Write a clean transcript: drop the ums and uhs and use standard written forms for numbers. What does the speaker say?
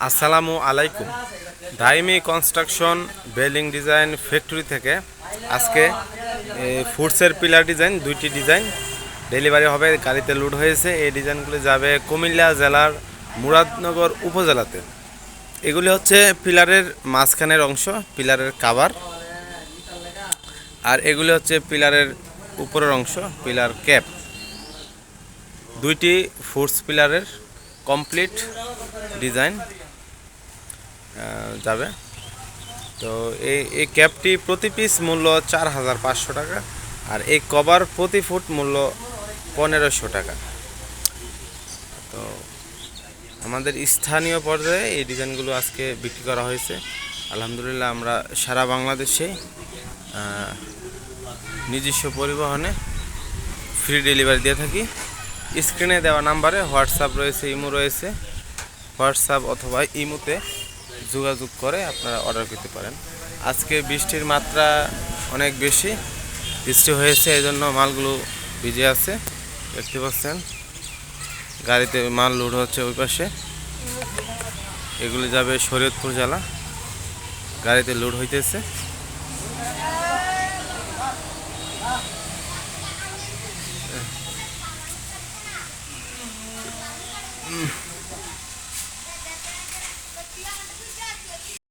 আসসালামু আলাইকুম। দাইমি construction welding design factory থেকে আজকে ফুডসের পিলার ডিজাইন দুইটি ডিজাইন ডেলিভারি হবে, গাড়িতে লোড হয়েছে। এই ডিজাইনগুলি যাবে কুমিল্লা জেলার মুরাদনগর উপজেলাতে। এগুলি হচ্ছে পিলারের মাঝখানের অংশ, পিলারের কাভার, আর এগুলি হচ্ছে পিলারের উপরের অংশ, পিলার ক্যাপ। দুইটি ফুডস পিলারের কমপ্লিট ডিজাইন যাবে। তো এই ক্যাপটি প্রতি পিস মূল্য 4,500 টাকা, আর এই কভার প্রতি ফুট মূল্য 1,500 টাকা। তো আমাদের স্থানীয় পর্যায়ে এই ডিজাইনগুলো আজকে বিক্রি করা হয়েছে। আলহামদুলিল্লাহ, আমরা সারা বাংলাদেশে নিজস্ব পরিবহনে ফ্রি ডেলিভারি দিয়ে থাকি। স্ক্রিনে দেওয়া নাম্বারে হোয়াটসঅ্যাপ রয়েছে, ইমো রয়েছে। হোয়াটসঅ্যাপ অথবা ইমোতে যোগাযোগ করে আপনারা অর্ডার করতে পারেন। আজকে বৃষ্টির মাত্রা অনেক বেশি, বৃষ্টি হয়েছে, এই জন্য মালগুলো ভিজে আছে। দেখতে পাচ্ছেন গাড়িতে মাল লোড হচ্ছে ওই পাশে। এগুলি যাবে শরীয়তপুর জেলা, গাড়িতে লোড হইতেছে।